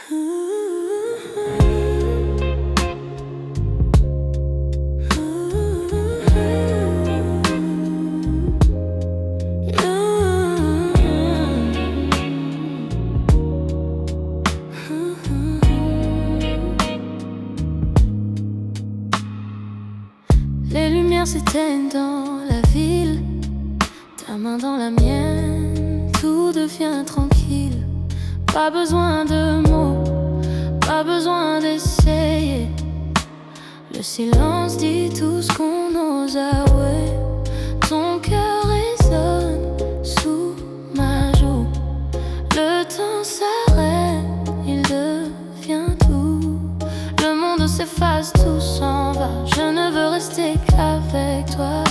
Les lumières s'éteignent dans la ville, ta main dans la mienne, tout devient tranquille. Pas besoin de mots, pas besoin d'essayer. Le silence dit tout ce qu'on ose avouer. Ton cœur résonne sous ma joue. Le temps s'arrête, il devient tout. Le monde s'efface, tout s'en va. Je ne veux rester qu'avec toi.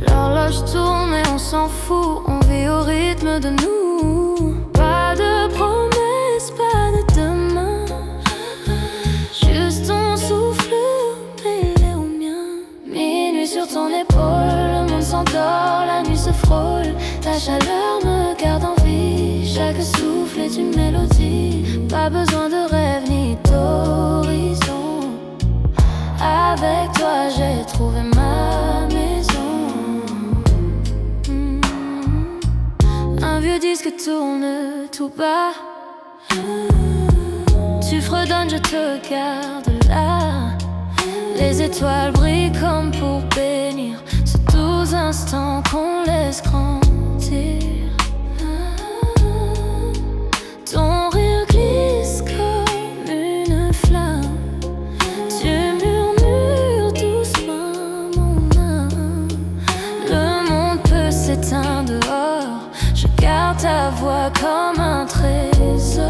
L'horloge tourne et on s'en fout. On vit au rythme de nous. Pas de promesses, pas de demain. Juste ton souffle mêlé au mien. Minuit sur ton épaule, le monde s'endort, la nuit se frôle. Ta chaleur me garde en vie. Chaque souffle est une mélodie. Pas besoin de rêve ni d'horizon. Avec toi j'ai trouvé ma maison. Un vieux disque tourne tout bas. Tu fredonnes, je te garde là. Les étoiles brillent comme pour bénir ce doux instant qu'on laisse grandir. Ton rire glisse comme une flamme. Tu murmures doucement mon âme. Le monde peut s'éteindre dehors. Je garde ta voix comme un trésor.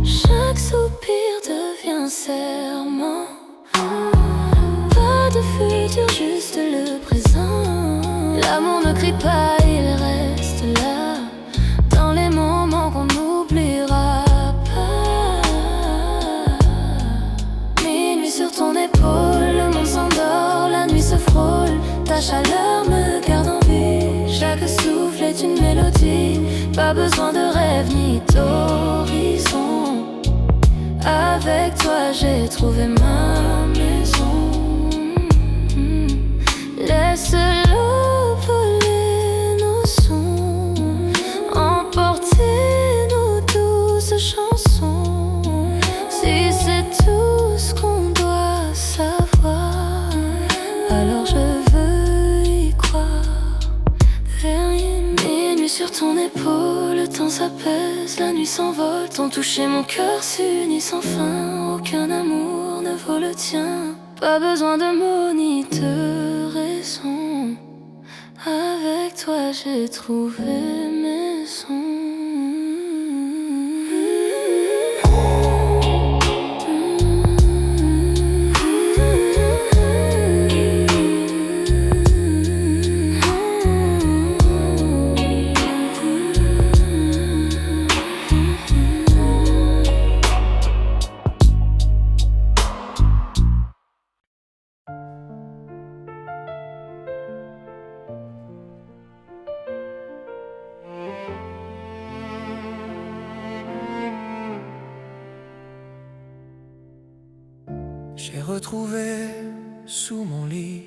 Chaque soupir devient serment. Pas de futur, juste le présent. L'amour ne crie pas, il reste là. Dans les moments qu'on n'oubliera pas. Minuit sur ton épaule, le monde s'endort, la nuit se frôle. Ta chaleur me garde en vie. Chaque souffle est une mélodie. Pas besoin de rêve ni d'horizon. Avec toi j'ai trouvé ma maison. Laisse l'eau voler nos sons, emporter nos douces chansons. Si c'est tout ce qu'on doit savoir, alors je veux y croire. Derrière minuit sur ton épaule, le temps s'apaise, la nuit s'envole. Ton toucher, mon cœur s'unit sans fin. Aucun amour ne vaut le tien. Pas besoin de mots ni de raison. Avec toi j'ai trouvé maison. J'ai retrouvé sous mon lit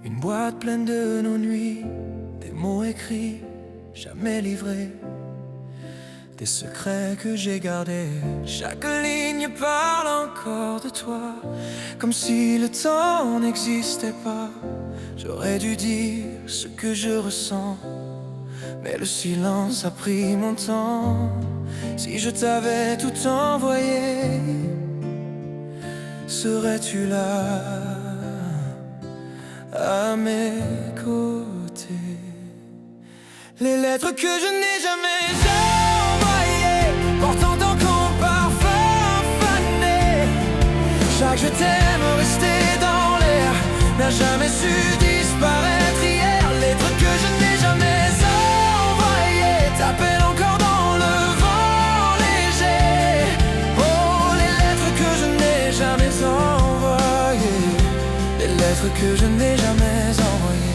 une boîte pleine de nos nuits, des mots écrits, jamais livrés, des secrets que j'ai gardés. Chaque ligne parle encore de toi, comme si le temps n'existait pas. J'aurais dû dire ce que je ressens, mais le silence a pris mon temps. Si je t'avais tout envoyé, serais-tu là, à mes côtés? Les lettres que je n'ai jamais envoyées, portant ton parfum fané. Chaque je t'aime resté dans l'air, n'a jamais su disparaître hier. Lettres que je n'ai jamais envoyées, t'appellent encore dans le vent léger. Oh, les lettres que je n'ai jamais envoyées, les lettres que je n'ai jamais envoyées.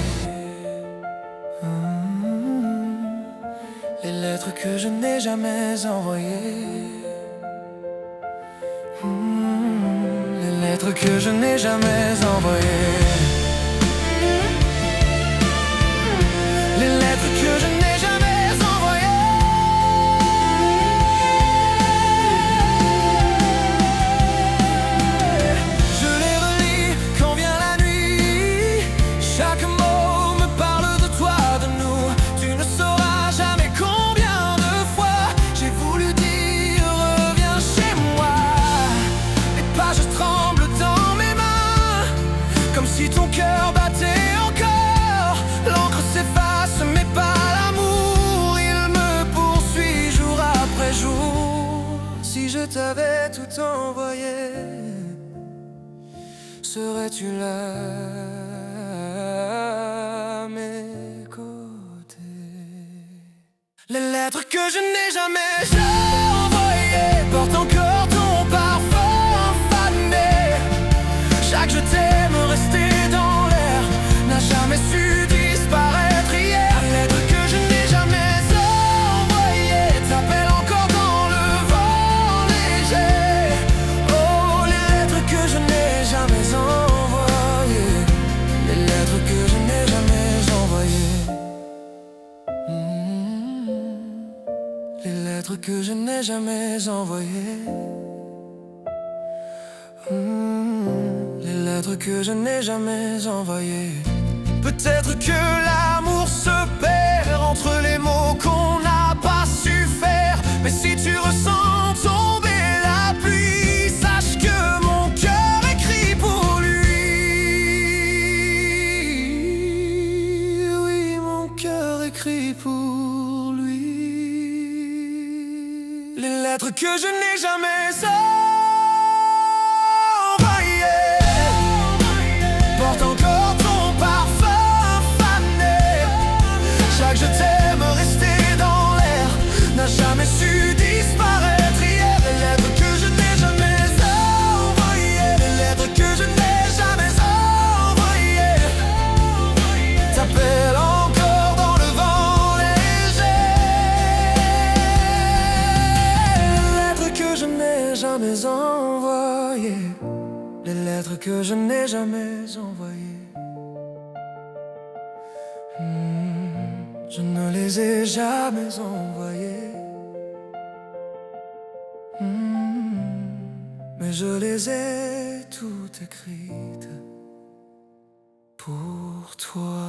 les lettres que je n'ai jamais envoyées. Les lettres que je n'ai jamais envoyées. Les lettres que je n'ai jamais envoyées. Je les relis quand vient la nuit. Chaque mot me parle de toi, de nous. Tu ne sauras jamais combien de fois j'ai voulu dire reviens chez moi. Les pages tremblent dans mes mains, comme si ton cœur battait encore. L'encre s'efface mais pas l'amour. Il me poursuit jour après jour. Si je t'avais tout envoyé, serais-tu là à mes côtés? Les lettres que je n'ai jamais envoyées portent encore ton parfum fané. Chaque je t'aime resté dans l'air n'a jamais su disparaître hier. Les lettres que je n'ai jamais envoyées t'appellent encore dans le vent léger. Oh, les lettres que je n'ai jamais envoyées. Les lettres que je n'ai jamais envoyées. Les lettres que je n'ai jamais envoyées. Les lettres que je n'ai jamais envoyées. Peut-être que l'amour se perd entre les mots qu'on n'a pas su faire. Mais si tu ressens tomber la pluie, sache que mon cœur écrit pour lui. Oui, mon cœur écrit pour lui. Les lettres que je n'ai jamais porte encore ton parfum fané. Chaque je t'aime resté dans l'air n'a jamais su disparaître hier. Les lettres que je n'ai jamais envoyées. Les lettres que je n'ai jamais envoyées t'appellent encore dans le vent léger. Les lettres que je n'ai jamais envoyées. Les lettres que je n'ai jamais envoyées. Je ne les ai jamais envoyées. Mais je les ai toutes écrites pour toi.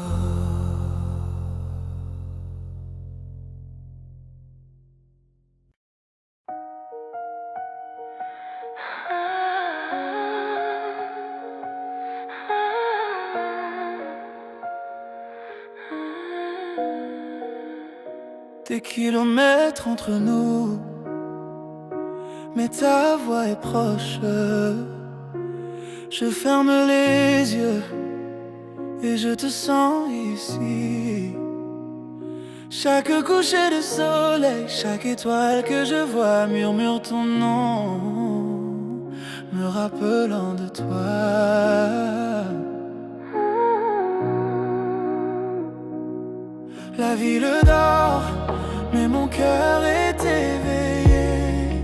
Des kilomètres entre nous, mais ta voix est proche. Je ferme les yeux et je te sens ici. Chaque coucher de soleil, chaque étoile que je vois murmure ton nom, me rappelant de toi. La ville dort, mais mon cœur est éveillé,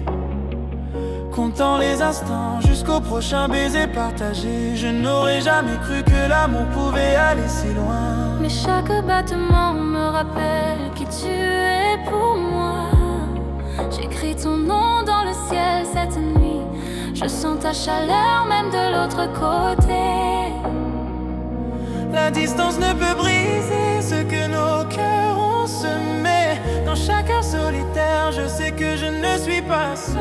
comptant les instants jusqu'au prochain baiser partagé. Je n'aurais jamais cru que l'amour pouvait aller si loin. Mais chaque battement me rappelle qui tu es pour moi. J'écris ton nom dans le ciel cette nuit. Je sens ta chaleur même de l'autre côté. La distance ne peut briser ce que nos cœurs ont semé. Dans chaque heure solitaire, je sais que je ne suis pas seul.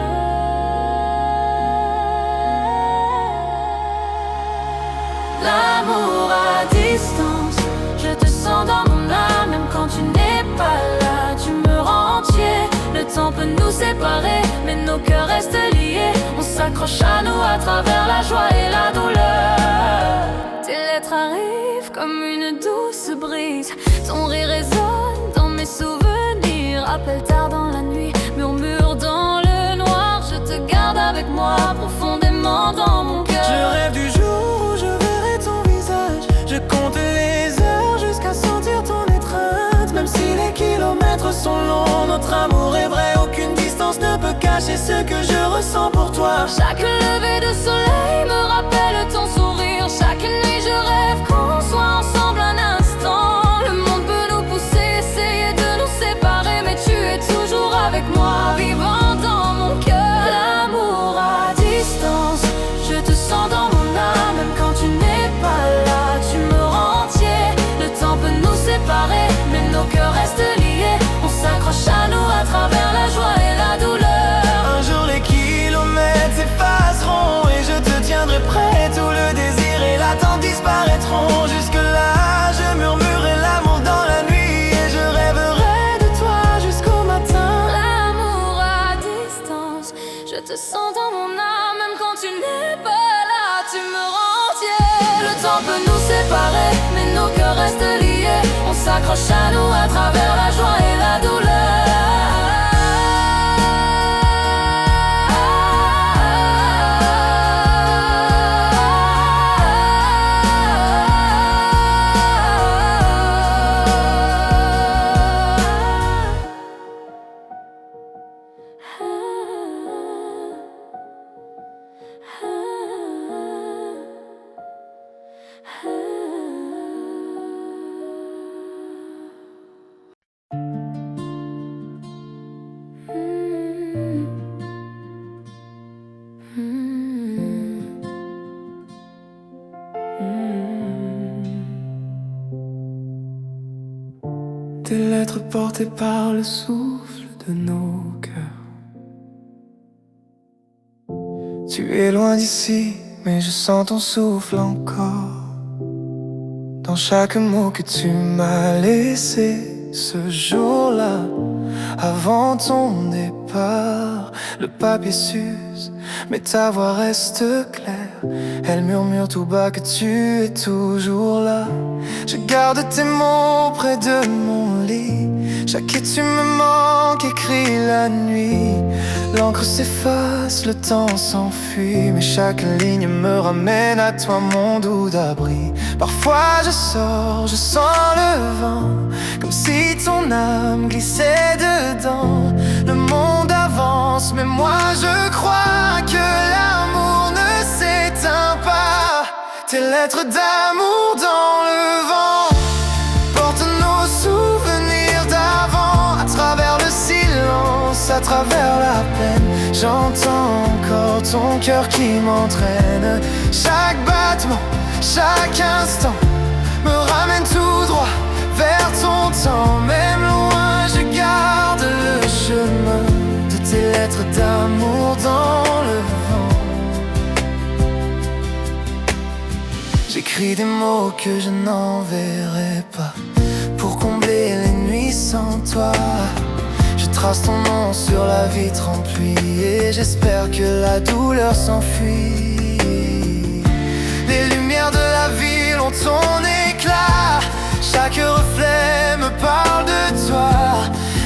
L'amour à distance, je te sens dans mon âme. Même quand tu n'es pas là, tu me rends entier. Le temps peut nous séparer, mais nos cœurs restent liés. On s'accroche à nous à travers la joie et la douleur. Tes lettres arrivent comme une douce brise. Ton rire résonne dans mes souvenirs. Appel tard dans la nuit, murmure dans le noir. Je te garde avec moi profondément dans mon cœur. Je rêve du jour où je verrai ton visage. Je compte les heures jusqu'à sentir ton étreinte. Même si les kilomètres sont longs, notre amour est vrai, aucune distance ne peut cacher ce que je ressens pour toi. Chaque lever de soleil me rappelle ton sourire. Chaque nuit je rêve qu'on soit ensemble un instant. Le monde peut nous pousser, essayer de nous séparer, mais tu es toujours avec moi, vivant dans mon cœur. L'amour à distance, je te sens dans mon âme. Même quand tu n'es pas là, tu me rends entier. Le temps peut nous séparer, mais nos cœurs restent liés. On s'accroche à nous à travers la joie et la douleur. Un jour les kilomètres s'effaceront et je te tiendrai prêt. Tout le désir et l'attente disparaîtront. Jusque-là, je murmurerai l'amour dans la nuit et je rêverai de toi jusqu'au matin. L'amour à distance, je te sens dans mon âme. Même quand tu n'es pas là, tu me rends entier. Le temps peut nous séparer, mais nos cœurs restent liés. On s'accroche à nous à travers la joie et la douleur. Tes lettres portées par le souffle de nos cœurs. Tu es loin d'ici, mais je sens ton souffle encore. Dans chaque mot que tu m'as laissé ce jour-là, avant ton départ. Le papier s'use, mais ta voix reste claire. Elle murmure tout bas que tu es toujours là. Je garde tes mots près de mon lit. Chaque tu me manque écrit la nuit. L'encre s'efface, le temps s'enfuit, mais chaque ligne me ramène à toi, mon doux d'abri. Parfois je sors, je sens le vent, comme si ton âme glissait dedans. Le monde avance, mais moi je crois que l'amour ne s'éteint pas. Tes lettres d'amour dans le vent portent nos souvenirs d'avant. À travers le silence, à travers la peine, j'entends encore ton cœur qui m'entraîne. Chaque battement, chaque instant me ramène tout droit vers ton temps. Même loin, je garde le chemin de tes lettres d'amour dans le vent. J'écris des mots que je n'enverrai pas pour combler les nuits sans toi. Je trace ton nom sur la vitre en pluie et j'espère que la douleur s'enfuit. Les lumières de la ville ont ton éclat. Chaque reflet me parle de toi.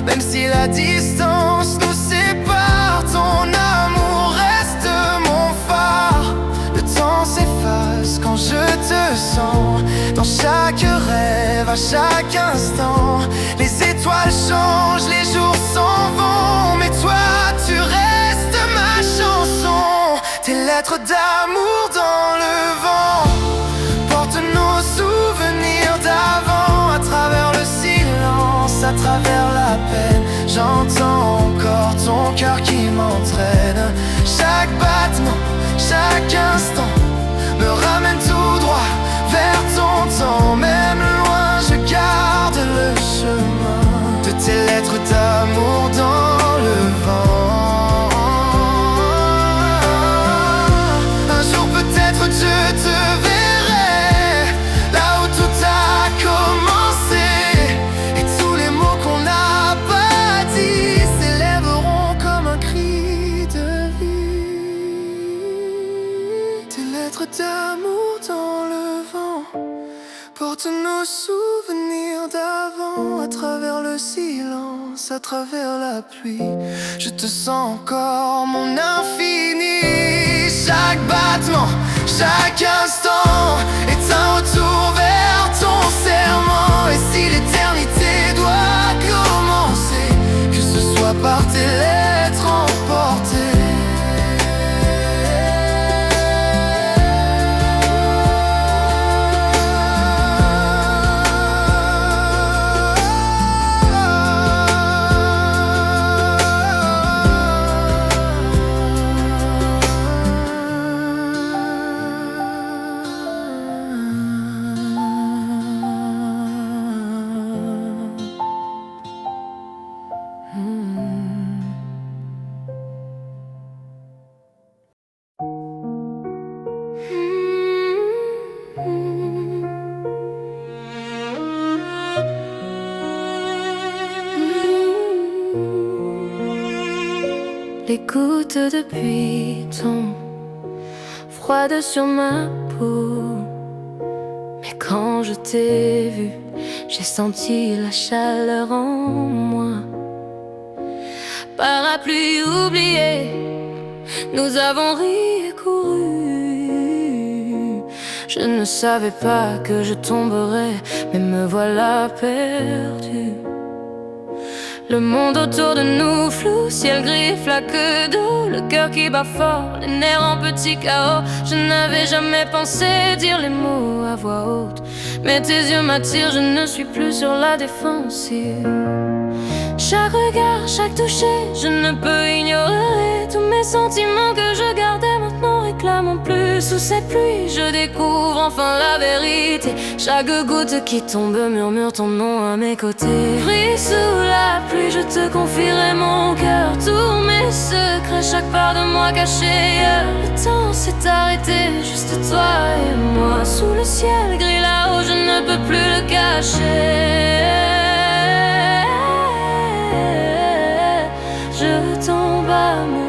Même si la distance nous sépare, ton amour reste mon phare. Le temps s'efface quand je te sens. Dans chaque rêve, à chaque instant, les étoiles changent, les jours s'en vont, mais toi tu restes ma chanson. Tes lettres d'amour dans le vent portent nos souvenirs d'avant. À travers le silence, à travers la peine, j'entends encore ton cœur qui m'entraîne. Chaque battement, chaque instant me ramène tout droit vers ton temps. Même loin, je garde le chemin de tes lettres d'amour dans le vent. Un jour peut-être je te verrai là où tout a commencé, et tous les mots qu'on n'a pas dit s'élèveront comme un cri de vie. Tes lettres d'amour dans le vent portent nos souvenirs d'avant. À travers le silence, à travers la pluie, je te sens encore, mon infini. Chaque battement, chaque instant est un retour vers ton serment. Et si l'éternité doit commencer, que ce Les gouttes de pluie tombent froides sur ma peau. Mais quand je t'ai vu, j'ai senti la chaleur en moi. Parapluie oublié, nous avons ri et couru. Je ne savais pas que je tomberais, mais me voilà perdu. Le monde autour de nous flou, ciel gris, flaque d'eau, le cœur qui bat fort, les nerfs en petit chaos. Je n'avais jamais pensé dire les mots à voix haute, mais tes yeux m'attirent, je ne suis plus sur la défensive. Chaque regard, chaque toucher, je ne peux ignorer tous mes sentiments que je gardais maintenant réclament plus. Sous cette pluie, je découvre enfin la vérité. Chaque goutte qui tombe murmure ton nom à mes côtés. Pris sous la pluie, je te confierai mon cœur, tous mes secrets, chaque part de moi cachée. Le temps s'est arrêté, juste toi et moi. Sous le ciel gris là-haut, je ne peux plus le cacher. Je tombe amoureuse.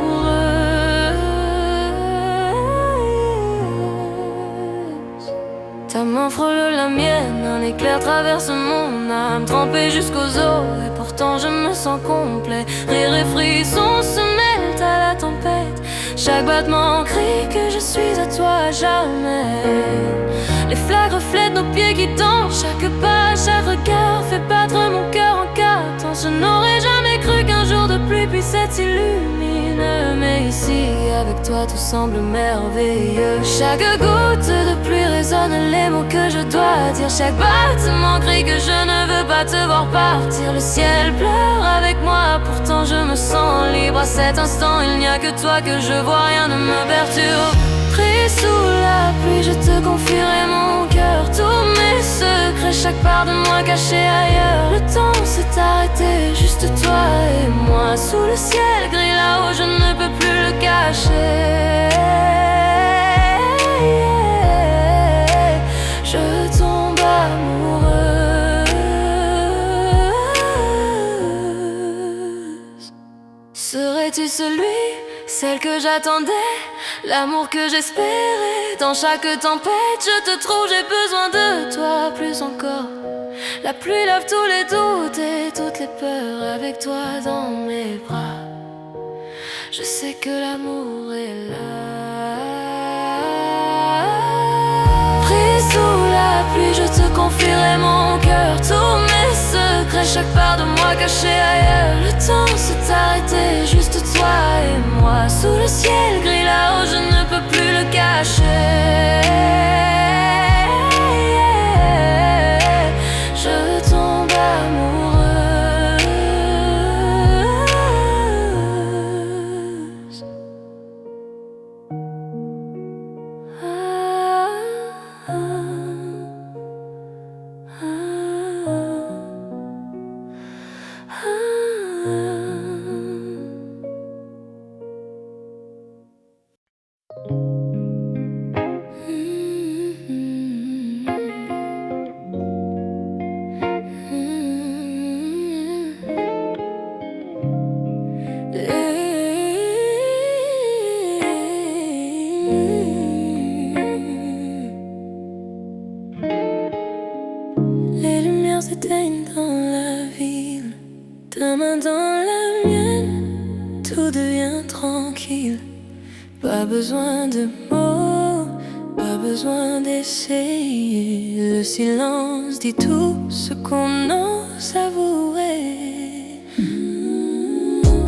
Ta main frôle la mienne, un éclair traverse mon âme, trempé jusqu'aux os, et pourtant je me sens complet. Rire et frissons se mêlent à la tempête. Chaque battement crie que je suis à toi à jamais. Les flaques reflètent nos pieds qui dansent, chaque pas, chaque regard fait battre mon cœur en quatre temps. Je n'aurais jamais cru qu'un jour de pluie puisse être illumineux, mais ici, avec toi, tout semble merveilleux. Chaque goutte de pluie résonne les mots que je dois dire. Chaque battement crie que je ne veux pas te voir partir. Le ciel pleure avec moi, pourtant je me sens libre. À cet instant, il n'y a que toi que je vois, rien ne me perturbe. Pris sous la pluie, je te confierai mon cœur, tous mes secrets, chaque part de moi cachée ailleurs. Le temps s'est arrêté, juste toi et moi. Sous le ciel gris là-haut, je ne peux plus le cacher. Je tombe amoureuse. Serais-tu celle que j'attendais, l'amour que j'espérais? Dans chaque tempête, je te trouve, j'ai besoin de toi plus encore. La pluie lave tous les doutes et toutes les peurs. Avec toi dans mes bras, je sais que l'amour est là. Pris sous la pluie, je te confierai mon cœur, tous mes secrets, chaque part de moi cachée ailleurs. Le temps s'est arrêté, juste toi et moi. Sous le ciel gris là-haut, je ne peux plus le cacher. Je tombe amoureuse. Les lumières s'éteignent dans la ville, ta main dans la mienne, tout devient tranquille. Pas besoin de mots, pas besoin d'essayer. Le silence dit tout ce qu'on ose avouer.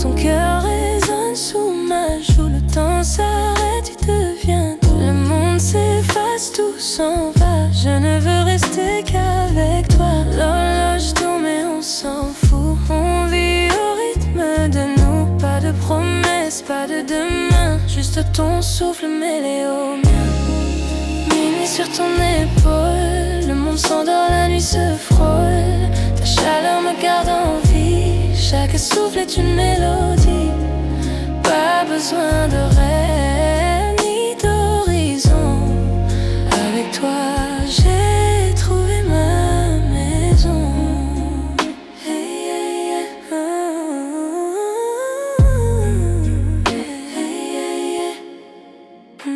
Ton cœur résonne sous ma joue, le temps s'arrête, tu deviens tout. Le monde s'efface, tout s'en va, je ne veux rester qu'avec toi. L'horloge tourne mais on s'en fout, on vit au rythme de nous. Pas de promesses, pas de demain, juste ton souffle mêlé au mien. Minuit sur ton épaule, le monde s'endort, la nuit se frôle. Ta chaleur me garde en vie, Chaque souffle est une mélodie. Pas besoin de rêve ni d'horizon. Avec toi j'ai trouvé ma maison. Hey, hey, hey. Hey, hey, hey.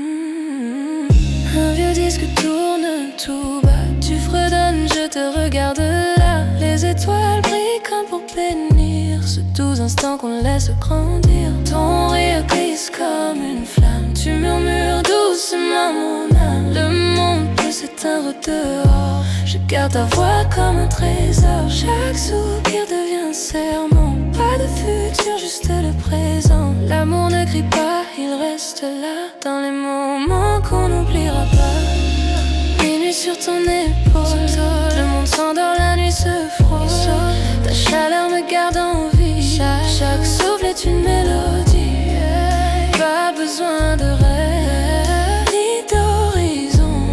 Un vieux disque tourne tout bas. Tu fredonnes, je te regarde là. Les étoiles brillent comme pour bénir ce doux instant qu'on laisse grandir. Ton rire glisse comme une flamme. Tu murmures doucement mon âme. Le monde peut s'éteindre dehors. Je garde ta voix comme un trésor. Chaque soupir devient un sermon. Pas de futur, juste le présent. L'amour ne crie pas, il reste là. Dans les moments qu'on n'oubliera pas. Minuit sur ton épaule. Le monde s'endort, la nuit se frôle. Ta chaleur me garde en vie. Chaque souffle est une mélodie. Pas besoin de rêve ni d'horizon.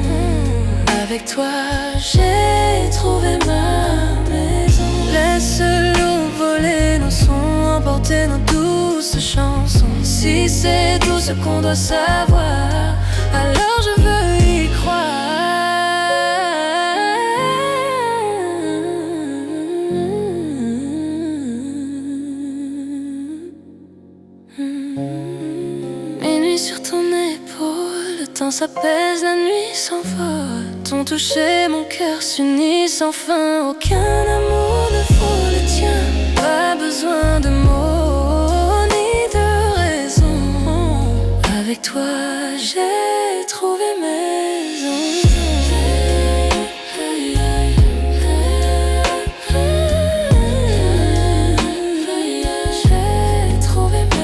Avec toi j'ai trouvé ma maison. Laisse l'eau voler nos sons, emporter nos douces chansons. Si c'est tout ce qu'on doit savoir, alors je veux y croire. Minuit sur ton épaule, le temps s'apaise, la nuit s'envole. Ton toucher, mon cœur s'unit sans fin. Aucun amour ne vaut le tien. Pas besoin de mots ni de raison. Avec toi j'ai trouvé maison. J'ai trouvé maison.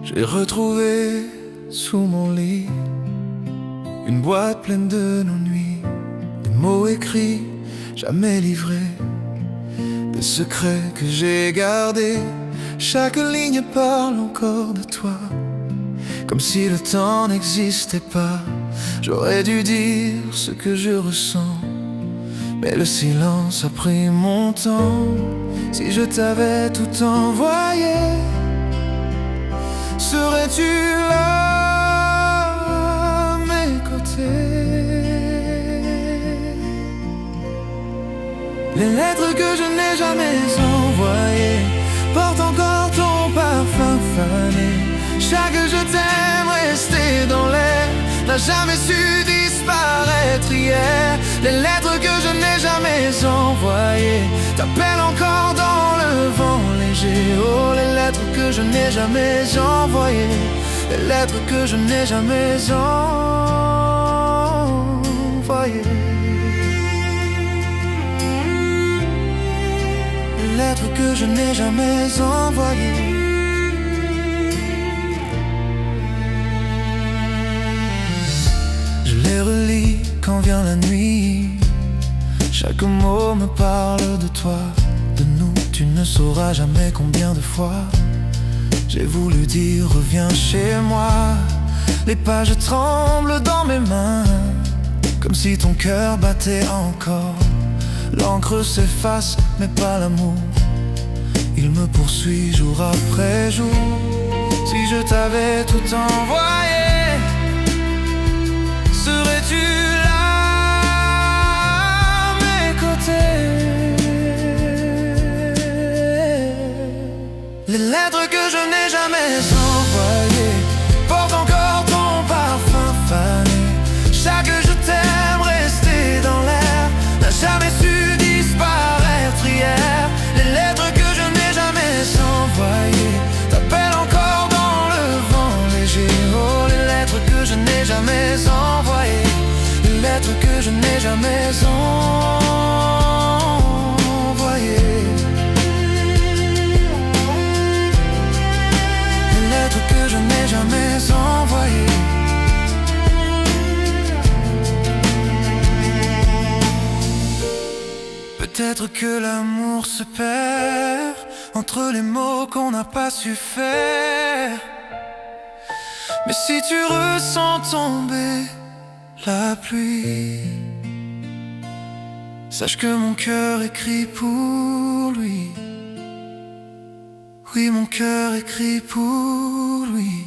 J'ai retrouvé sous mon lit une boîte pleine de nos nuits, des mots écrits, jamais livrés, des secrets que j'ai gardés. Chaque ligne parle encore de toi, comme si le temps n'existait pas. J'aurais dû dire ce que je ressens, mais le silence a pris mon temps. Si je t'avais tout envoyé, serais-tu là à mes côtés? Les lettres que je n'ai jamais envoyées portent encore ton parfum fané. Chaque je t'aime resté dans l'air n'a jamais su disparaître hier. Les lettres que je n'ai jamais envoyées t'appellent encore dans le vent léger. Oh, les lettres que je n'ai jamais envoyées, les lettres que je n'ai jamais envoyées, les lettres que je n'ai jamais envoyées. Je les relis quand vient la nuit. Chaque mot me parle de toi, de nous. Tu ne sauras jamais combien de fois j'ai voulu dire reviens chez moi. Les pages tremblent dans mes mains, comme si ton cœur battait encore. L'encre s'efface mais pas l'amour, il me poursuit jour après jour. Si je t'avais tout envoyé, serais-tu là à mes côtés? Les lettres que je n'ai jamais envoyées portent encore ton parfum fané. Chaque je t'aime resté dans l'air n'a jamais su disparaître hier. Les lettres que je n'ai jamais envoyées t'appellent encore dans le vent léger. Oh, les lettres que je n'ai jamais envoyées, les lettres que je n'ai jamais envoyées, les lettres que je n'ai Peut-être que l'amour se perd entre les mots qu'on n'a pas su faire. Mais si tu ressens tomber la pluie, sache que mon cœur écrit pour lui. Oui, mon cœur écrit pour lui.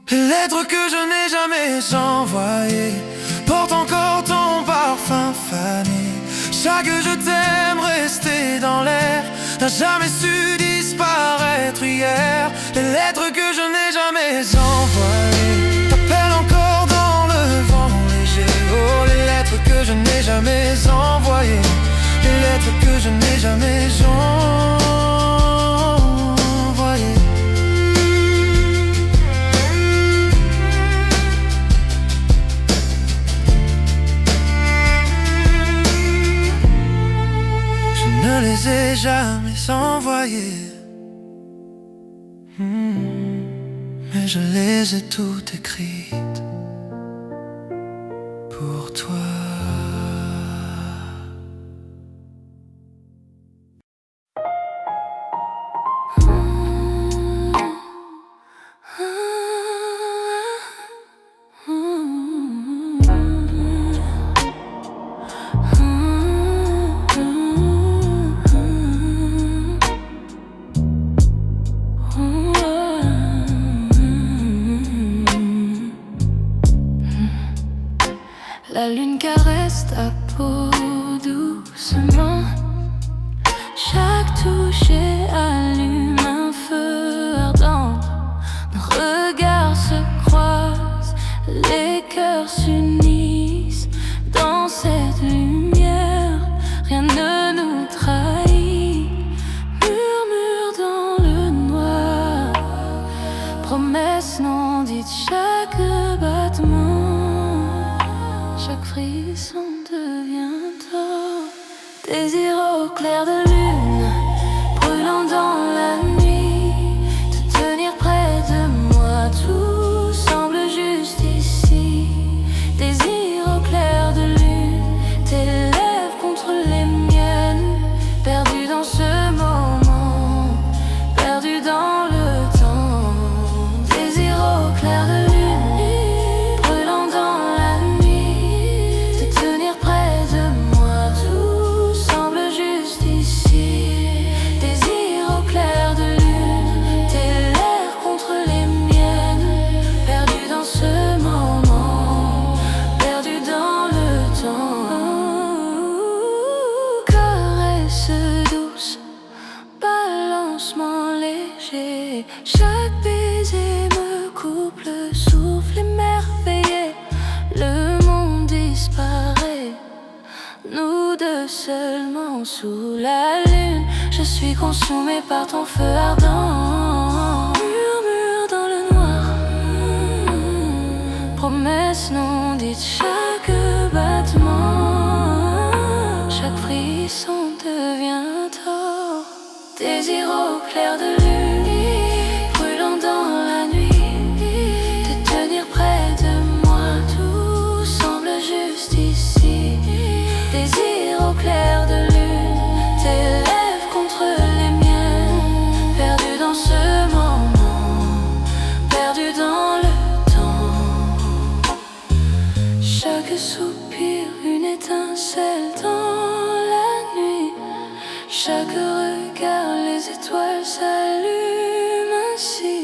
Les lettres que je n'ai jamais envoyées portent encore ton parfum fané. Chaque je t'aime resté dans l'air n'a jamais su disparaître hier. Les lettres que je n'ai jamais envoyées t'appellent encore dans le vent léger. Oh, les lettres que je n'ai jamais envoyées, les lettres que je n'ai jamais envoyées. Je ne les ai jamais envoyées, mais je les ai toutes écrites pour toi. La lune caresse ta peau doucement. Chaque toucher allume un feu ardent. Nos regards se croisent, les cœurs s'unissent. Dans cette lumière, rien ne nous trahit. Murmure dans le noir, promesse non dite, chaque battement, chaque frisson devient tort. Désir au clair de lune, brûlant dans la nuit, te tenir près de moi, tout semble juste ici. Désir au clair de lune, tes lèvres contre les miennes, perdu dans ce moment, perdu dans le temps. Désir au clair de lune, brûlant dans la nuit, te tenir près de moi, tout semble juste ici. Désir au clair de lune, tes lèvres contre les miennes, perdu dans ce moment, perdu dans le temps. Caresse douce, balancement léger, chaque baiser me coupe le souffle émerveillé. Le monde disparaît, nous deux seulement sous la lune. Je suis consumée par ton feu ardent. Murmure dans le noir, promesse non dite, chaque battement, chaque frisson devient tort. Désir au clair de lune, brûlant dans la nuit, te tenir près de moi, tout semble juste ici. Désir au clair de lune, tes lèvres contre les miennes, perdu dans ce moment, perdu dans le temps. Chaque soupir, une étincelle dans la nuit. Chaque regard, les étoiles s'allument ainsi.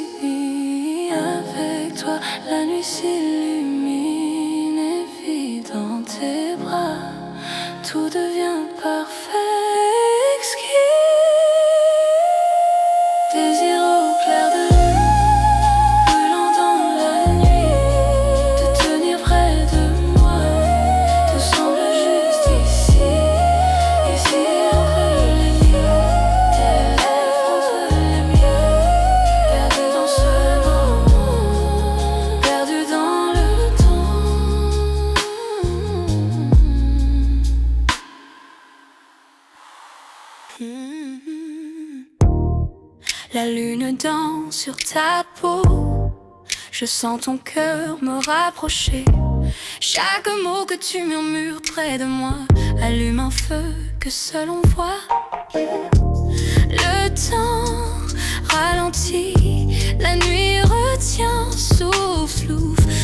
Avec toi, la nuit s'illumine et vit dans tes bras. Tout devient parfait, exquis. Désir au clair de lune, brûlant dans la nuit, te tenir près de moi, tout semble juste ici. Ici entre les lieux, tes lèvres entre les miennes, perdu dans ce moment, perdu dans le temps. La lune danse sur ta peau, je sens ton cœur me rapprocher. Chaque mot que tu murmures près de moi allume un feu que seul on voit. Le temps ralentit, la nuit retient, souffle,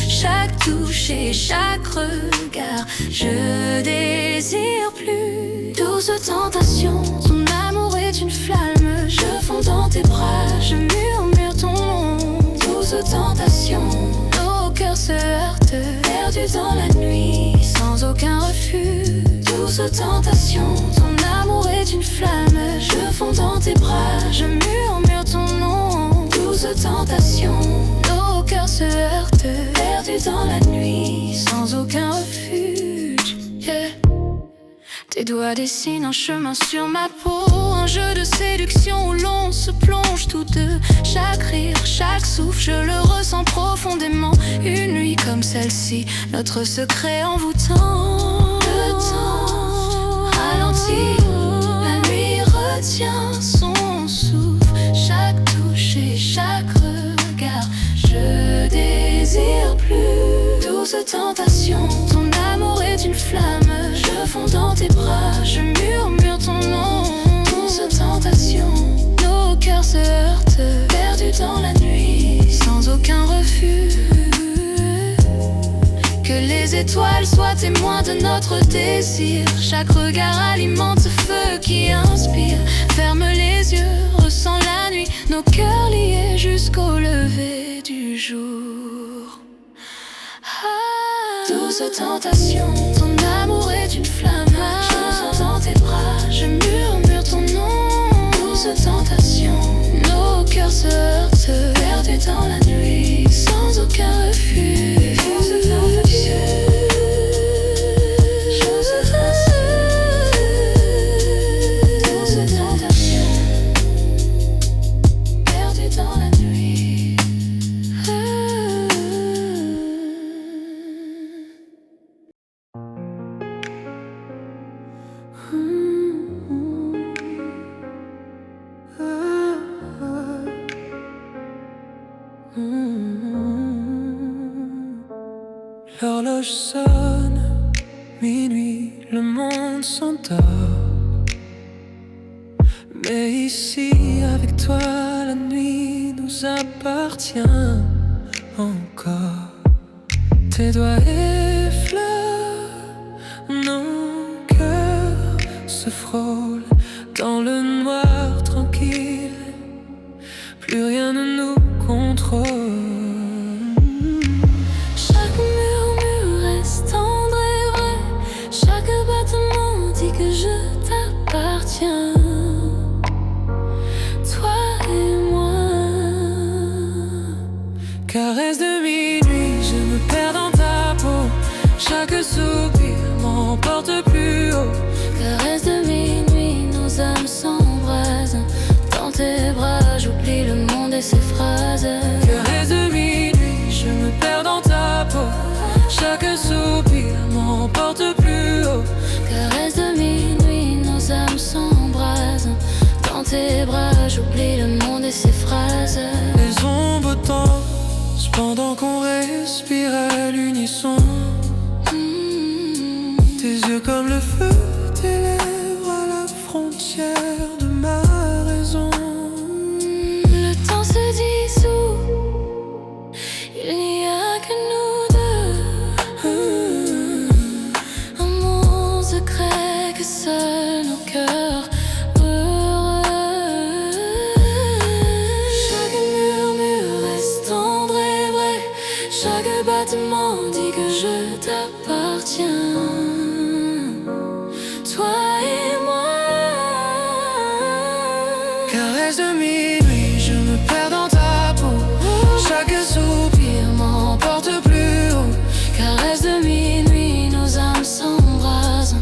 chaque touche et chaque regard. Je désire plus douce tentation, ton amour est une flamme. Je fonds dans tes bras, je murmure ton nom. Douce tentation, nos cœurs se heurtent, perdus dans la nuit, sans aucun refus. Douce tentation, ton amour est une flamme. Je fonds dans tes bras, je murmure ton nom. Douce tentation, nos cœurs se heurtent, perdus dans la nuit, sans aucun refuge. Yeah. Tes doigts dessinent un chemin sur ma peau, un jeu de séduction où l'on se plonge tous deux. Chaque rire, chaque souffle, je le ressens profondément. Une nuit comme celle-ci, notre secret envoûtant. Le temps ralentit, la nuit retient son souffle. Chaque touche et chaque regard, je désire plus. Douce tentation, ton amour est une flamme. Je fonds dans tes bras, je murmure ton nom. Douce tentation, nos cœurs se heurtent, perdus dans la nuit, sans aucun refus. Que les étoiles soient témoins de notre désir. Chaque regard alimente ce feu qui inspire. Ferme les yeux, ressens la nuit, nos cœurs liés jusqu'au lever du jour. Douce tentation, ton amour est une flamme. Je sens dans tes bras, je murmure ton nom. Douce tentation, nos cœurs se heurtent, perdus dans la nuit, sans aucun refuge. Douce tentation, douce tentation, perdus dans la nuit. L'horloge sonne, minuit, le monde s'endort. Mais ici, avec toi, la nuit nous appartient encore. Tes doigts effleurent, nos cœurs se frôlent dans le noir tranquille. Plus rien ne nous contrôle. Chaque murmure reste tendre et vrai. Chaque battement dit que je t'appartiens. Toi et moi. Caresse de minuit, je me perds dans ta peau. Chaque soupir m'emporte plus haut. Caresse de minuit, nos âmes s'embrasent. Dans tes bras, j'oublie le monde et ses phrases. Caresse de minuit, je me perds dans ta peau. Chaque soupir m'emporte plus haut. Caresse de minuit, nos âmes s'embrasent. Dans tes bras, j'oublie le monde et ses phrases. Les ombres dansent pendant qu'on respire à l'unisson. Tes yeux comme le feu, tes lèvres à la frontière de ma raison. Le temps se dissout, il n'y a que nous deux. Un monde secret que seuls nos cœurs heureux. Chaque murmure reste tendre et vrai. Chaque battement dit que je t'appartiens. Toi et moi. Caresse de minuit, je me perds dans ta peau. Chaque soupir m'emporte plus haut. Caresse de minuit, nos âmes s'embrasent.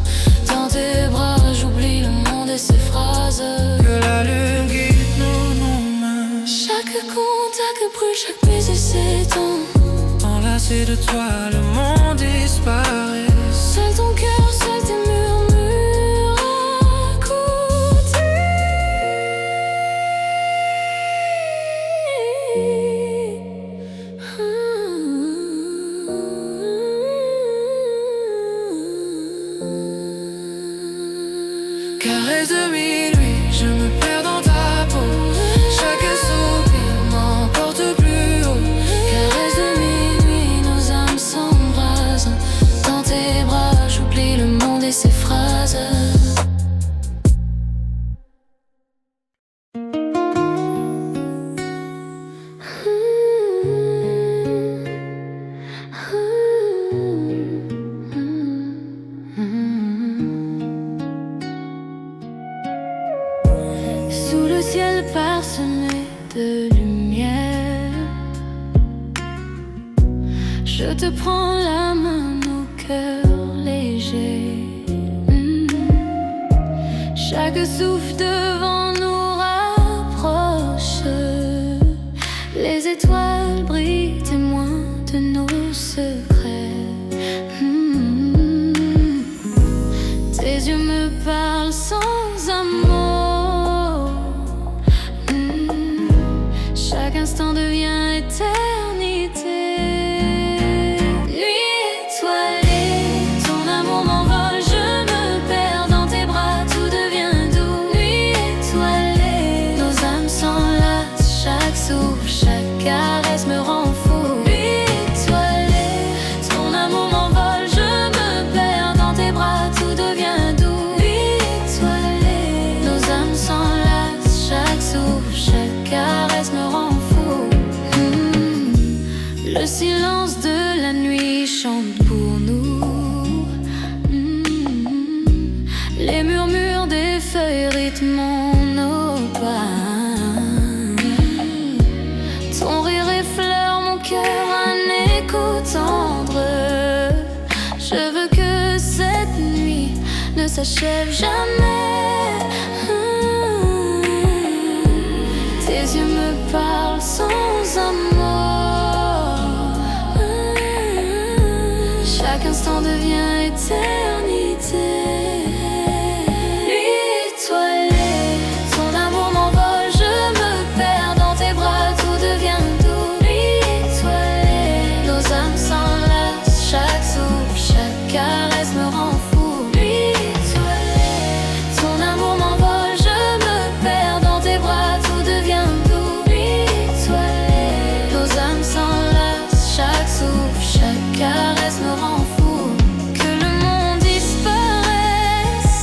Dans tes bras, j'oublie le monde et ses phrases. Que la lune guide nos mains. Chaque contact brûle, chaque baiser s'étend. Enlacé de toi, le monde disparaît. Seul ton cœur, seul tes murmures à côté. Caresse de minuit, je me perds dans ta peau. Chaque soupir m'emporte plus haut. Caresse de minuit, nos âmes s'embrasent. Dans tes bras, j'oublie le monde et ses phrases. Sous le ciel parsemé de lumière, je te prends la main, nos cœurs légers. Chaque souffle devant nous rapproche. Les étoiles brillent, témoins de nos secrets. Tes yeux me parlent sans amour. Chaque instant devient éternité. Nuit étoilée, ton amour m'envole, je me perds dans tes bras, tout devient doux. Nuit étoilée, nos âmes s'enlacent, chaque souffle, chaque caresse me rend fou. Nuit étoilée, ton amour m'envole, je me perds dans tes bras, tout devient doux. Nuit étoilée, nos âmes s'enlacent, chaque souffle, chaque caresse me rend fou. Le silence de la nuit chante pour nous. Les murmures des feuilles rythment nos pas. Ton rire effleure mon cœur, un écho tendre. Je veux que cette nuit ne s'achève jamais. Tes yeux me parlent sans amour. Chaque instant devient éternité. Nuit étoilée, ton amour m'envole, je me perds dans tes bras, tout devient doux. Nuit étoilée, nos âmes s'enlacent, chaque souffle, chaque caresse me rend fou. Nuit étoilée, ton amour m'envole, je me perds dans tes bras, tout devient doux. Nuit étoilée, nos âmes s'enlacent, chaque souffle, chaque caresse me rend fou. Que le monde disparaisse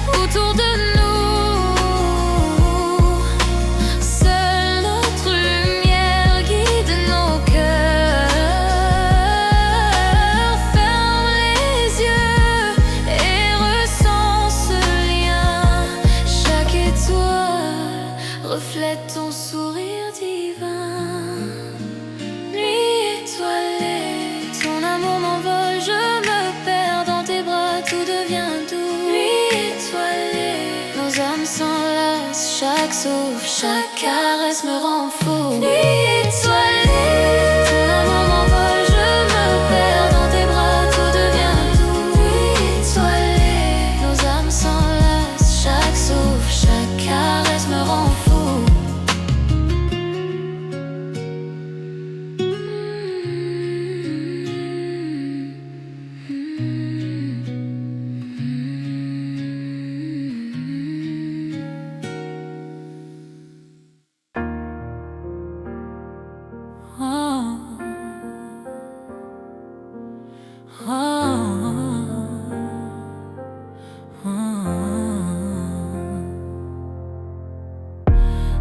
autour de nous. Seule notre lumière guide nos cœurs. Ferme les yeux et ressens ce lien. Chaque étoile reflète ton sourire divin. Nuit étoilée, ton amour m'envole, je me perds dans tes bras, tout devient doux. Nuit étoilée, nos âmes s'enlacent, chaque souffle, chaque caresse me rend fou. Nuit étoilée, ton amour m'envole, je me perds dans tes bras, tout devient doux. Nuit étoilée, nos âmes s'enlacent, chaque souffle, chaque caresse me rend fou.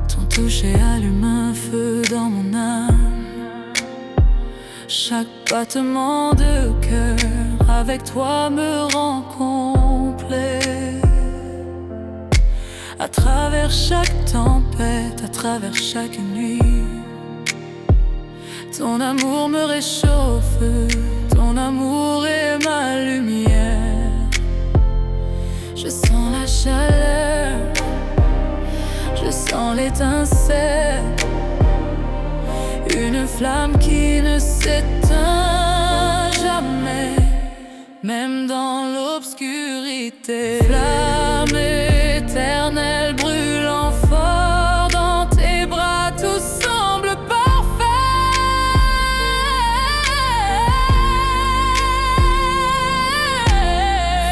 Ton toucher allume un feu dans mon âme. Chaque battement de cœur avec toi me rend complet. À travers chaque tempête, à travers chaque nuit, ton amour me réchauffe, ton amour est ma lumière. Je sens la chaleur, je sens l'étincelle, une flamme qui ne s'éteint jamais, même dans l'obscurité. Flamme éternelle brûlant fort dans tes bras, tout semble parfait.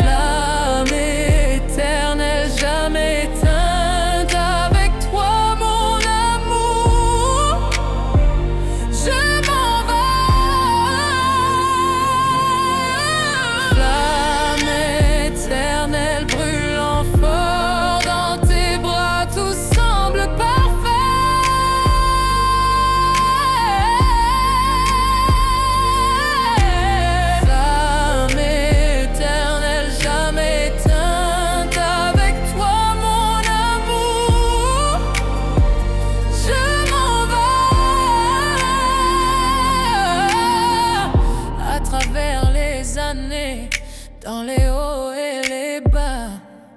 Flamme éternelle, jamais dans les hauts et les bas.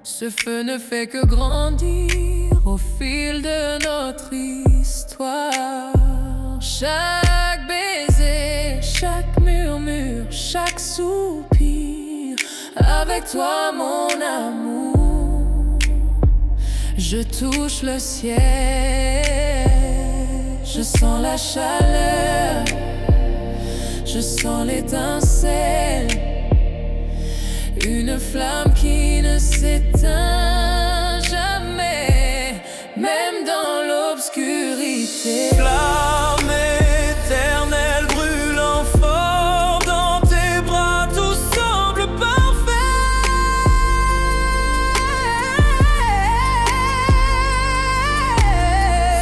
Ce feu ne fait que grandir au fil de notre histoire. Chaque baiser, chaque murmure, chaque soupir, avec toi mon amour, je touche le ciel. Je sens la chaleur, je sens l'étincelle, une flamme qui ne s'éteint jamais, même dans l'obscurité. Flamme éternelle brûlant fort dans tes bras, tout semble parfait.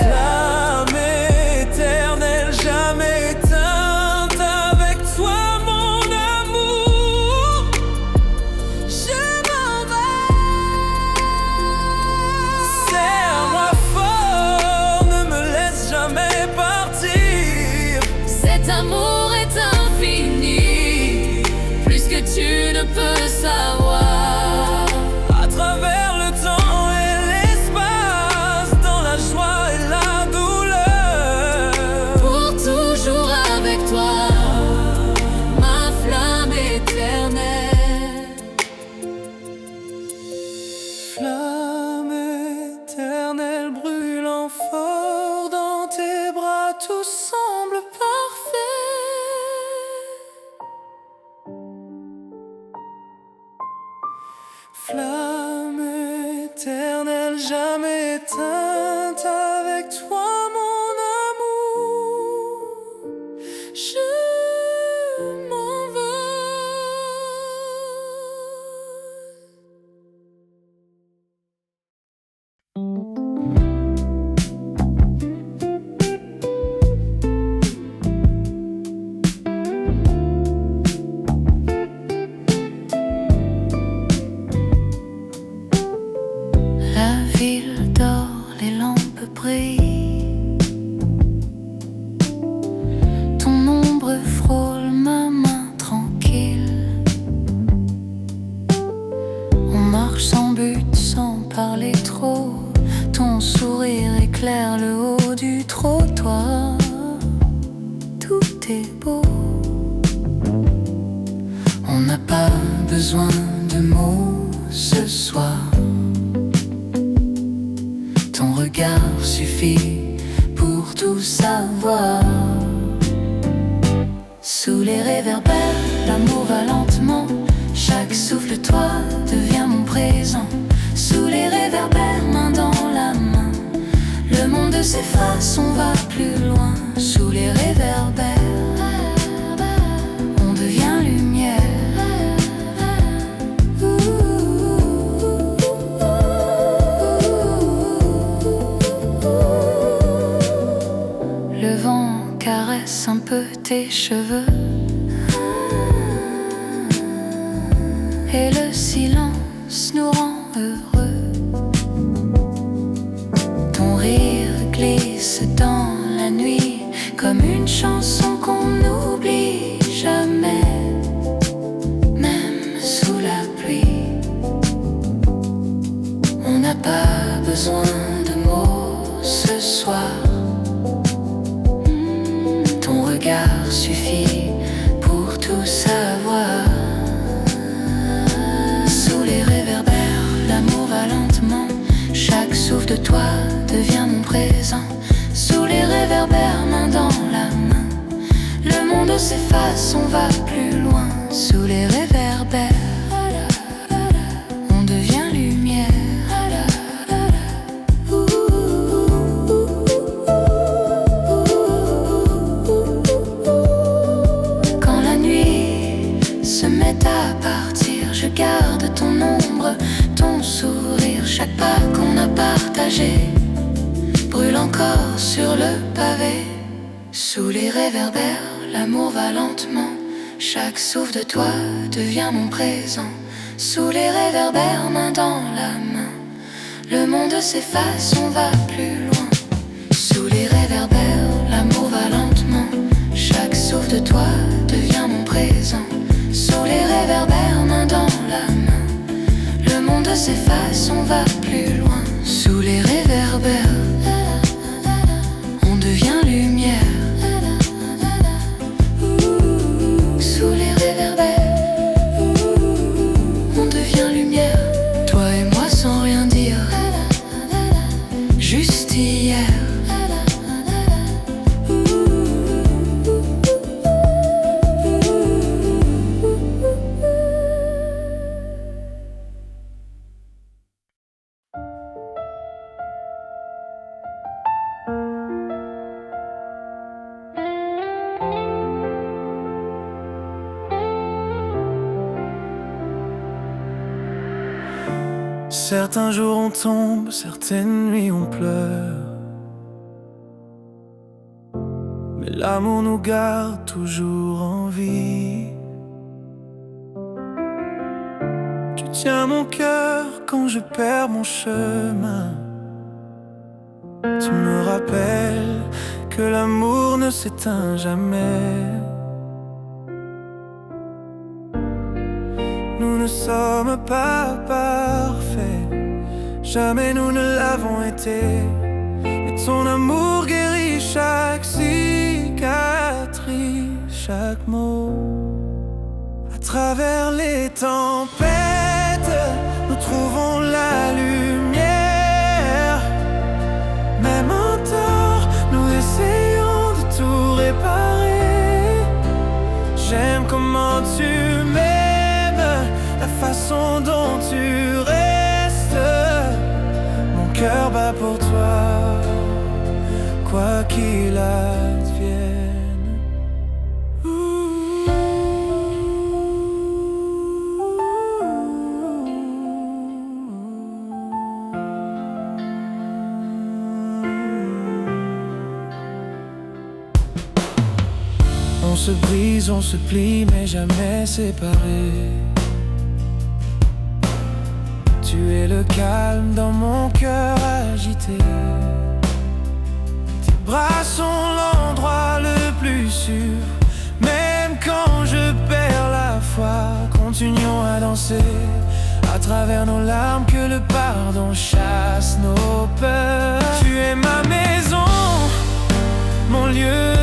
Flamme éternelle jamais éteinte, avec toi mon amour, je m'en vais. Serre-moi fort, ne me laisse jamais partir. Cet amour est infini, plus que tu ne peux savoir. À travers le temps et l'espace, dans la joie et la douleur, Pour toujours avec toi, ma flamme éternelle. flamme éternelle brûlant fort dans tes bras, tout semble parfait. Flamme éternelle jamais éteinte, avec toi mon amour, je La ville dort, les lampes brillent. Ton ombre frôle ma main tranquille. On marche sans but, sans parler trop. Ton sourire éclaire le haut du trottoir. Tout est beau. On n'a pas besoin de mots ce soir. Ton regard suffit pour tout savoir. Sous les réverbères, l'amour va lentement. Chaque souffle de toi devient mon présent. Sous les réverbères, main dans la main, le monde s'efface, on va plus loin. Sous les réverbères, on devient lumière. Le vent caresse un peu tes cheveux et le silence nous rend heureux. Ton rire glisse dans la nuit comme une chanson qu'on n'oublie jamais, même sous la pluie. On n'a pas besoin de mots ce soir. Ton regard suffit pour tout savoir. Sous les réverbères, l'amour va lentement. Chaque souffle de toi devient mon présent. Sous les réverbères, main dans la main, le monde s'efface, on va plus loin. Sous les réverbères, on devient lumière. Quand la nuit se met à partir, je garde ton ombre, ton sourire. Chaque pas qu'on a partagé brûle encore sur le pavé. Sous les réverbères, l'amour va lentement. Chaque souffle de toi devient mon présent. Sous les réverbères, main dans la main, le monde s'efface, on va plus loin. Sous les réverbères, l'amour va lentement. Chaque souffle de toi devient mon présent. Sous les réverbères, main dans la main, s'efface, on va plus loin. Sous les réverbères, on devient lumière. Sous les réverbères, on devient lumière. Toi et moi sans rien dire, juste hier. Certains jours on tombe, certaines nuits on pleure, mais l'amour nous garde toujours en vie. Tu tiens mon cœur quand je perds mon chemin. Tu me rappelles que l'amour ne s'éteint jamais. Nous ne sommes pas parfaits, jamais nous ne l'avons été. Mais ton amour guérit chaque cicatrice, chaque mot. À travers les tempêtes, nous trouvons la lumière. Même en tort, nous essayons de tout réparer. J'aime comment tu m'aimes, la façon dont tu restes. Mon cœur bat pour toi, quoi qu'il advienne. On se brise, on se plie, mais jamais séparés. Tu es le calme dans mon cœur agité. Tes bras sont l'endroit le plus sûr. Même quand je perds la foi, continuons à danser. À travers nos larmes, que le pardon chasse nos peurs. Tu es ma maison, mon lieu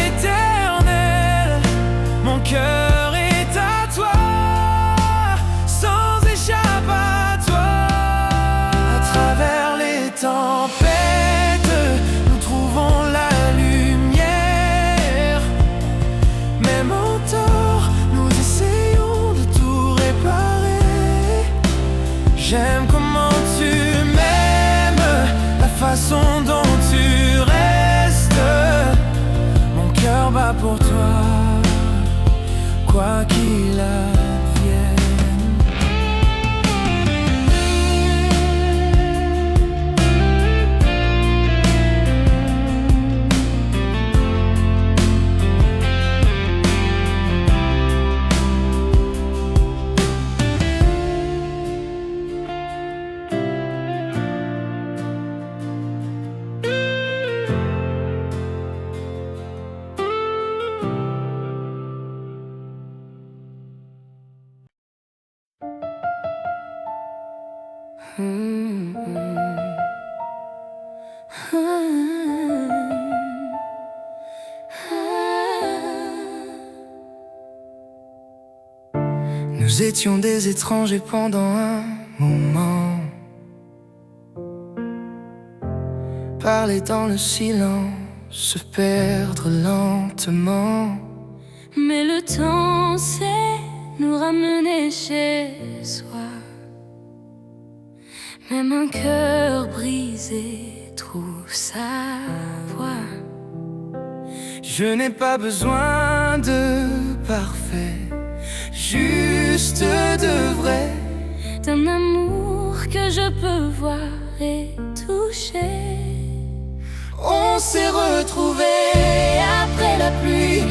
éternel. Mon cœur est à toi, sans échappatoire. À travers les tempêtes, nous trouvons la lumière. Même en tort, nous essayons de tout réparer. J'aime comment tu m'aimes, la façon dont tu restes. Mon cœur bat pour toi, quoi qu'il advienne. Nous étions des étrangers pendant un moment. Parler dans le silence, se perdre lentement. Mais le temps sait nous ramener chez soi. Même un cœur brisé trouve sa voie. Je n'ai pas besoin de parfait, juste de vrai. D'un amour que je peux voir et toucher. On s'est retrouvés après la pluie,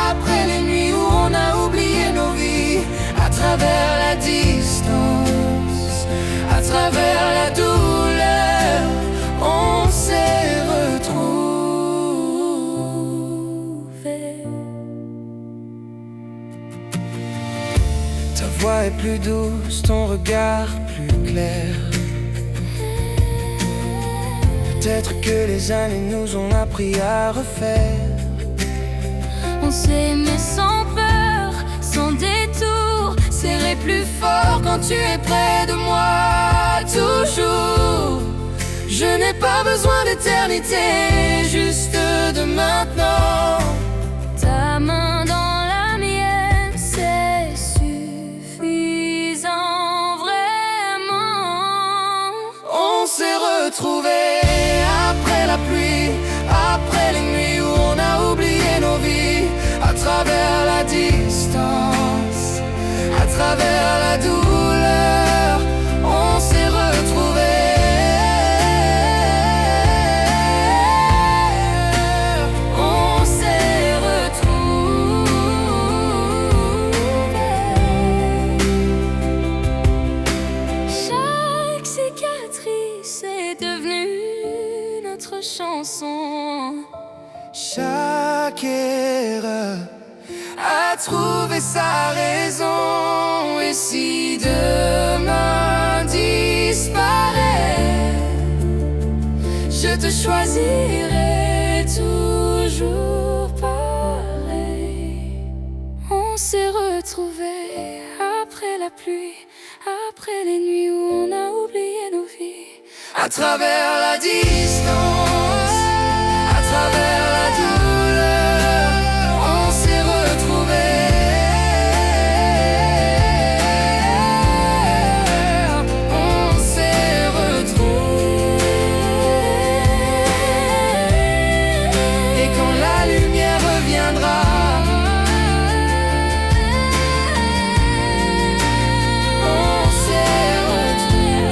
après les nuits où on a oublié nos vies. À travers la distance, à travers la douleur, on s'est retrouvés. Ta voix est plus douce, ton regard plus clair. Peut-être que les années nous ont appris à refaire. On s'est aimé sans peur, sans détour, serré plus fort quand tu es près de moi, toujours. Je n'ai pas besoin d'éternité, juste de maintenant. Ta main dans la mienne, c'est suffisant, vraiment. On s'est retrouvés après la pluie, après les nuits où on a oublié nos vies, à travers la distance, à travers la douleur, on s'est retrouvés. On s'est retrouvés. Chaque cicatrice est devenue notre chanson. Chaque erreur a trouvé sa raison. Et si demain disparaît, je te choisirai toujours pareil. On s'est retrouvés après la pluie, après les nuits où on a oublié nos vies. À travers la distance, à travers la douleur, on s'est retrouvés. On s'est retrouvés. Et quand la lumière reviendra, on s'est retrouvés.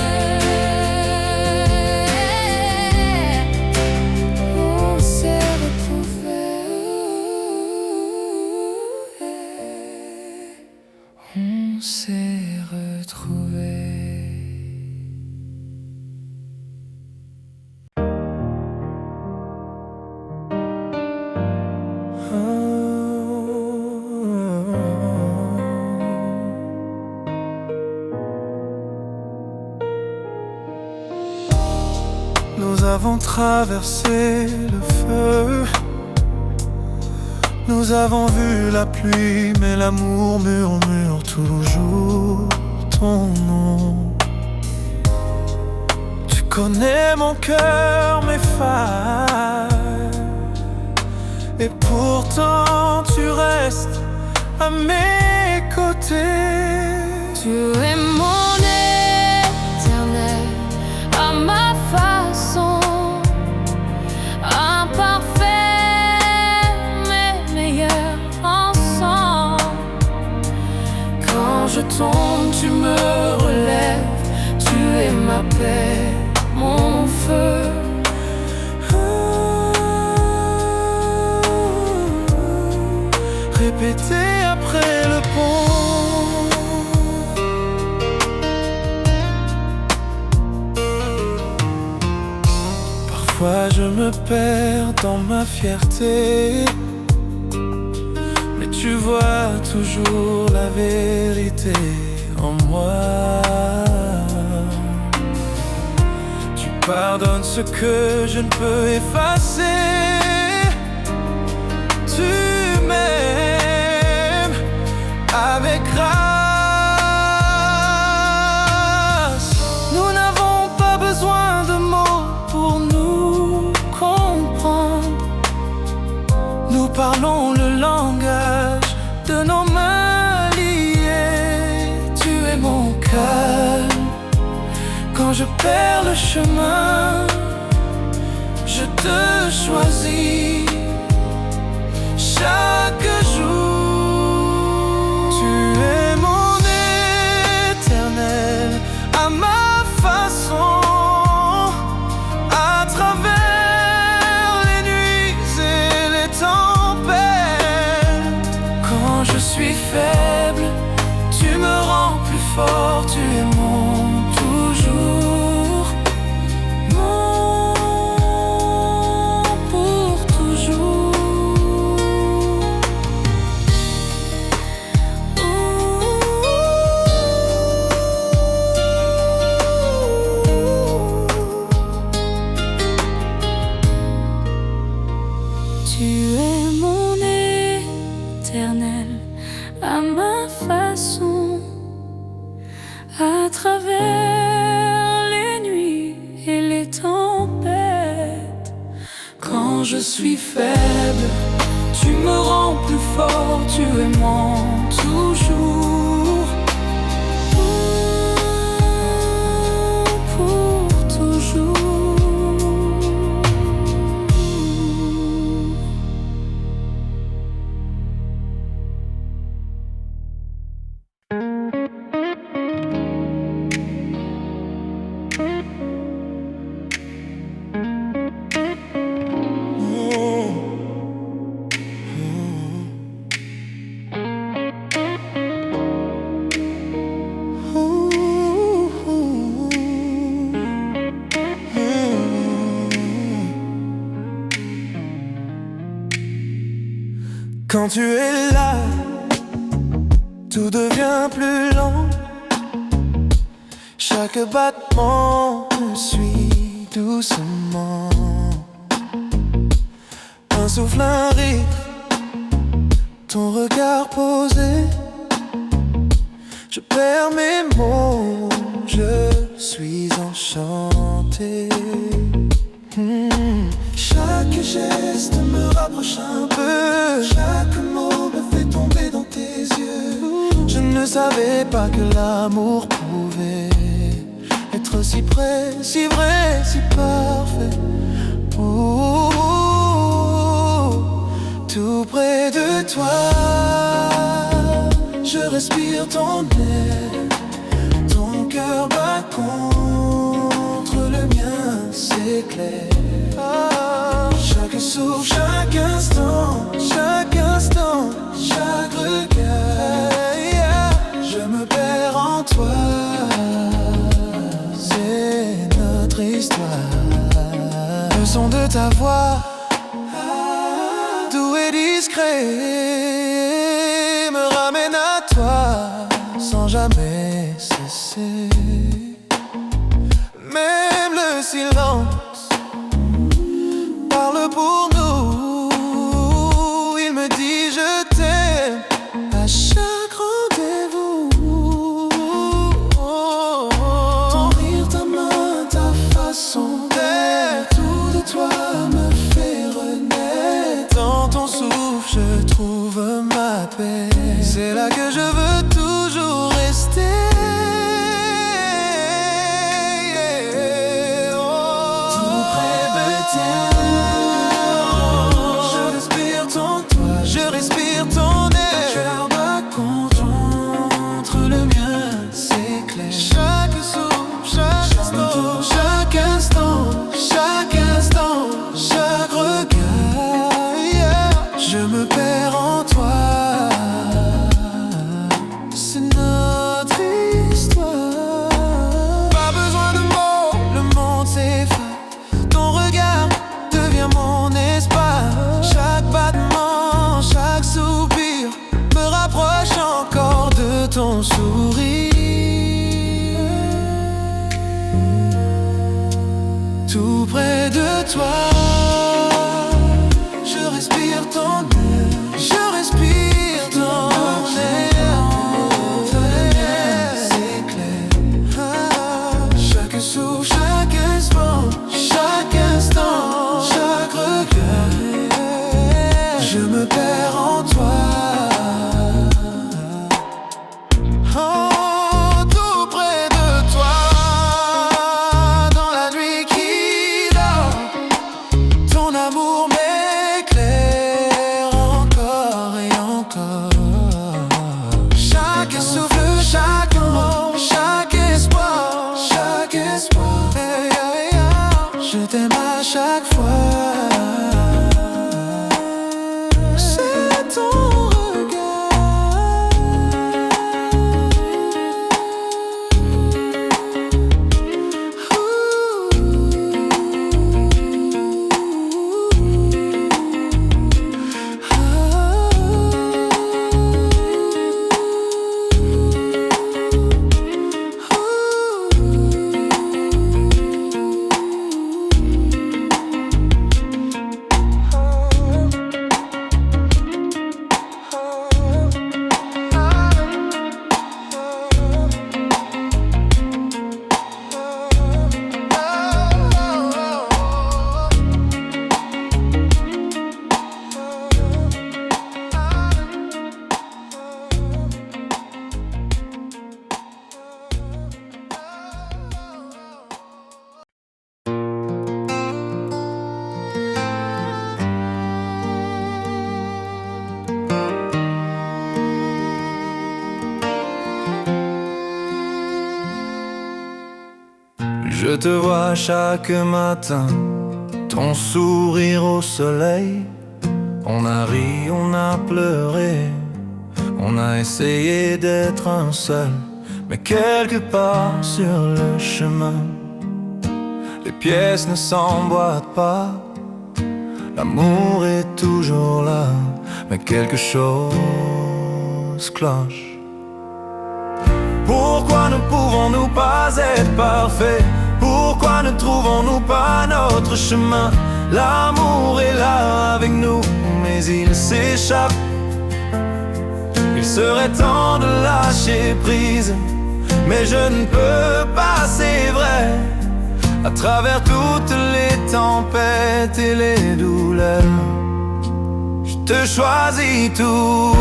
On s'est retrouvés. On s'est retrouvés. Nous avons traversé le feu. Nous avons vu la pluie, mais l'amour murmure toujours ton nom. Tu connais mon cœur, mes failles, et pourtant tu restes à mes côtés. Tu es mon éternel, à ma façon, imparfait mais meilleur ensemble. Quand je tombe, tu me relèves. Tu es ma paix, mon feu. Répété après le pont. Parfois je me perds dans ma fierté, mais tu vois toujours la vérité en moi. Tu pardonnes ce que je ne peux effacer. Tu m'aimes avec grâce. Nous n'avons pas besoin de mots pour nous comprendre. Nous parlons le langage de nos mains liées. Tu es mon calme quand je perds le chemin. Je te choisis chaque jour. Tu es mon éternel, à ma façon, à travers les nuits et les tempêtes. Quand je suis faible, tu me rends plus fort. Tu es mon toujours, mon pour toujours. ma façon, à travers les nuits et les tempêtes. Quand je suis faible, tu me rends plus fort, tu aimant toujours. Pour toujours. Quand tu es là, tout devient plus lent. Chaque battement me suit doucement. Un souffle, un rire, ton regard posé. Je perds mes mots, je suis enchanté. Chaque geste me rapproche un peu, chaque mot me fait tomber dans tes yeux. Je ne savais pas que l'amour pouvait être si près, si vrai, si parfait. Oh, tout près de toi, je respire ton air. Ton cœur bat contre le mien, c'est clair. Chaque souffle, chaque instant, chaque regard, je me perds en toi. C'est notre histoire. Le son de ta voix, doux et discret, me ramène à toi sans jamais cesser. Même le silence parle pour nous. Il me dit je t'aime à chaque rendez-vous. Ton rire, ta main, ta façon d'être, tout de toi me fait renaître. Dans ton souffle je trouve ma paix. C'est là que je veux toujours rester. Je respire ton air. Ton cœur bat contre le mien, c'est clair. Chaque souffle, chaque instant, chaque regard, je me perds en toi. C'est notre histoire. Pas besoin de mots, le monde s'efface. Ton regard devient mon espace. Chaque battement, chaque soupir me rapproche encore de ton sourire. Tout près de toi, je respire ton air. Je respire ton air. C'est clair. Chaque souffle, chaque instant, chaque regard, je me perds en toi. Oh, tout près de toi, dans la nuit qui dort, Je te vois chaque matin, ton sourire au soleil. On a ri, on a pleuré, on a essayé d'être un seul. Mais quelque part sur le chemin, les pièces ne s'emboîtent pas. L'amour est toujours là, mais quelque chose cloche. Pourquoi ne pouvons-nous pas être parfaits? Pourquoi ne trouvons-nous pas notre chemin? L'amour est là avec nous, mais il s'échappe. Il serait temps de lâcher prise, mais je ne peux pas, c'est vrai. À travers toutes les tempêtes et les douleurs, je te choisis toujours.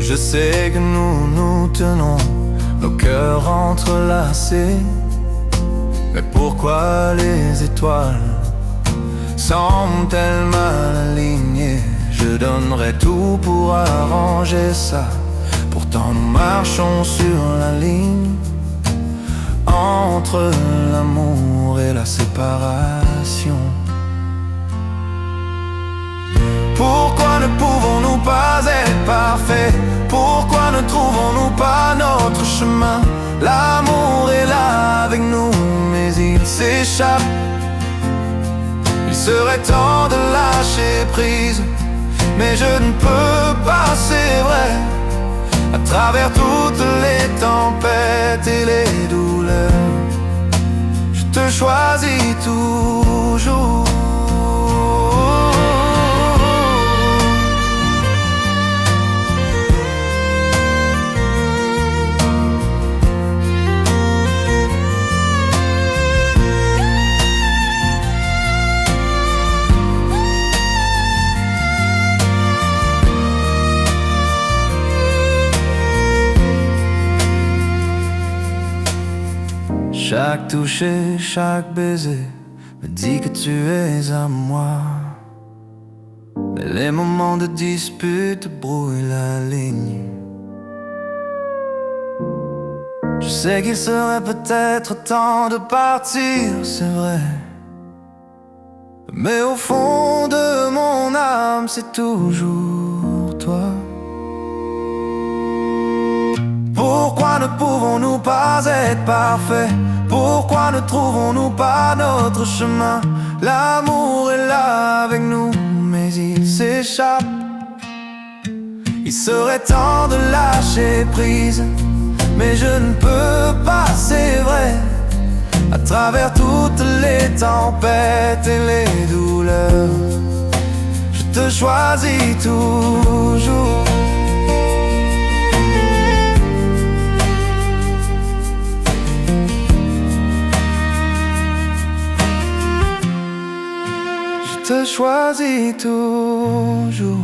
Je sais que nous nous tenons, nos cœurs entrelacés. Mais pourquoi les étoiles semblent-elles mal alignées? Je donnerais tout pour arranger ça. Pourtant nous marchons sur la ligne entre l'amour et la séparation. Pourquoi ne pouvons-nous pas être parfaits? Pourquoi ne trouvons-nous pas notre chemin? L'amour est là avec nous, mais il s'échappe. Il serait temps de lâcher prise, mais je ne peux pas, c'est vrai. À travers toutes les tempêtes et les douleurs, je te choisis toujours. Chaque toucher, chaque baiser me dit que tu es à moi. Mais les moments de dispute brouillent la ligne. Je sais qu'il serait peut-être temps de partir, c'est vrai. Mais au fond de mon âme, c'est toujours toi. Pourquoi ne pouvons-nous pas être parfaits? Pourquoi ne trouvons-nous pas notre chemin? L'amour est là avec nous, mais il s'échappe. Il serait temps de lâcher prise, mais je ne peux pas, c'est vrai. À travers toutes les tempêtes et les douleurs, je te choisis toujours. Je te choisis toujours.